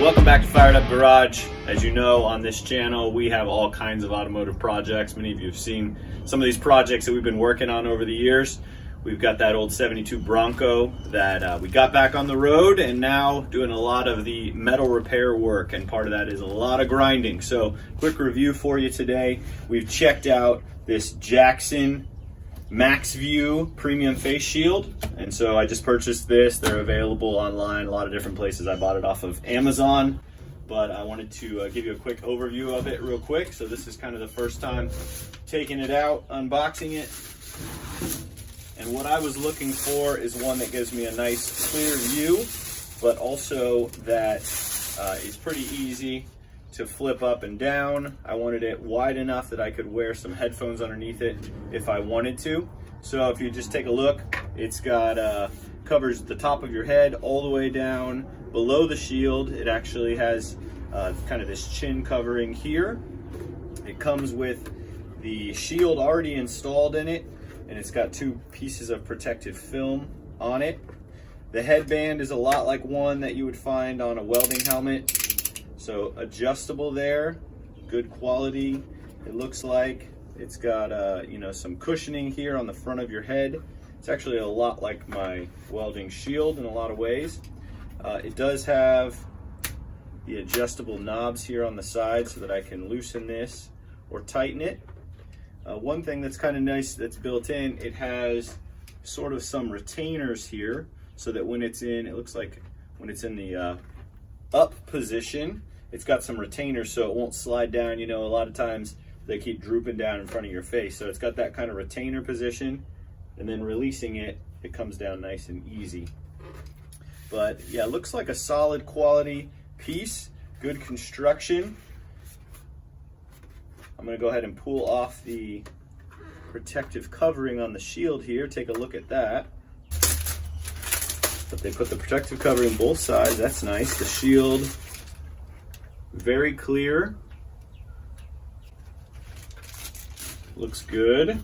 Welcome back to Fired Up Garage. As you know, on this channel we have all kinds of automotive projects. Many of you have seen some of these projects that we've been working on over the years. We've got that old 72 Bronco that we got back on the road, and now doing a lot of the metal repair work, and part of that is a lot of grinding. So quick review for you today. We've checked out this Jackson MAXVIEW premium face shield, and so I just purchased this. They're available online, a lot of different places. I bought it off of Amazon, but I wanted to give you a quick overview of it real quick. So this is kind of the first time taking it out, unboxing it, and what I was looking for is one that gives me a nice clear view, but also that is pretty easy to flip up and down. I wanted it wide enough that I could wear some headphones underneath it if I wanted to. So if you just take a look, it's got covers the top of your head all the way down below the shield. It actually has kind of this chin covering here. It comes with the shield already installed in it, and it's got two pieces of protective film on it. The headband is a lot like one that you would find on a welding helmet. So adjustable there, good quality. It looks like it's got you know, some cushioning here on the front of your head. It's actually a lot like my welding shield in a lot of ways. It does have the adjustable knobs here on the side so that I can loosen this or tighten it. One thing that's kind of nice that's built in, it has sort of some retainers here so that when it's in, it looks like when it's in the up position, it's got some retainers so it won't slide down. You know, a lot of times they keep drooping down in front of your face. So it's got that kind of retainer position, and then releasing it, it comes down nice and easy. But yeah, it looks like a solid quality piece, good construction. I'm gonna go ahead and pull off the protective covering on the shield here. Take a look at that. But they put the protective covering both sides, that's nice. The shield, very clear. Looks good.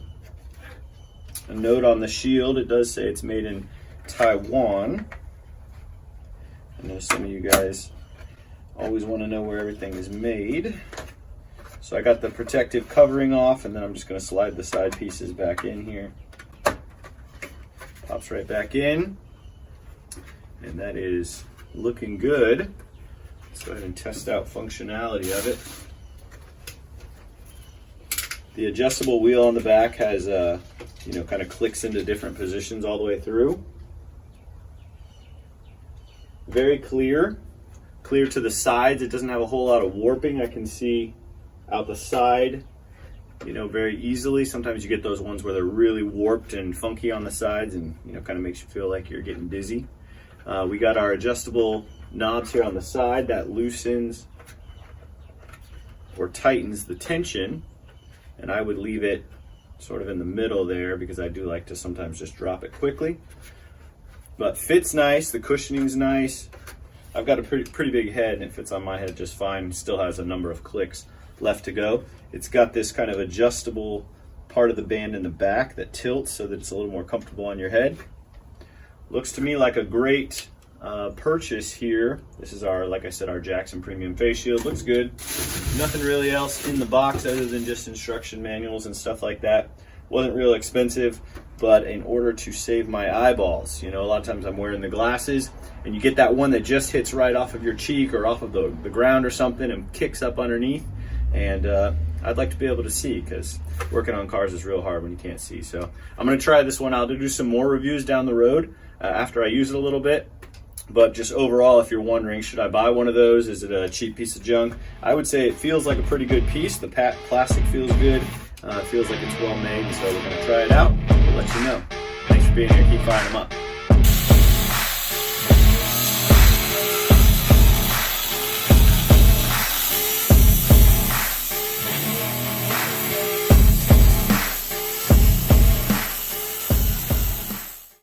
A note on the shield, it does say it's made in Taiwan. I know some of you guys always want to know where everything is made. So I got the protective covering off, and then I'm just going to slide the side pieces back in here. Pops right back in. And that is looking good. Let's go ahead and test out functionality of it. The adjustable wheel on the back has you know, kind of clicks into different positions all the way through. Very clear to the sides. It doesn't have a whole lot of warping. I can see out the side, you know, very easily. Sometimes you get those ones where they're really warped and funky on the sides, and you know, kind of makes you feel like you're getting dizzy. We got our adjustable knobs here on the side that loosens or tightens the tension, and I would leave it sort of in the middle there because I do like to sometimes just drop it quickly. But fits nice, the cushioning's nice. I've got a pretty big head, and it fits on my head just fine. Still has a number of clicks left to go. It's got this kind of adjustable part of the band in the back that tilts so that it's a little more comfortable on your head. Looks to me like a great purchase here. This is our, like I said, our Jackson Premium Face Shield. Looks good. Nothing really else in the box other than just instruction manuals and stuff like that. Wasn't real expensive, but in order to save my eyeballs, you know, a lot of times I'm wearing the glasses, and you get that one that just hits right off of your cheek or off of the ground or something and kicks up underneath. And I'd like to be able to see, because working on cars is real hard when you can't see. So I'm going to try this one out. I'll do some more reviews down the road after I use it a little bit. But just overall, if you're wondering, should I buy one of those? Is it a cheap piece of junk? I would say it feels like a pretty good piece. The plastic feels good. It feels like it's well made, so we're going to try it out. We'll let you know. Thanks for being here. Keep firing them up.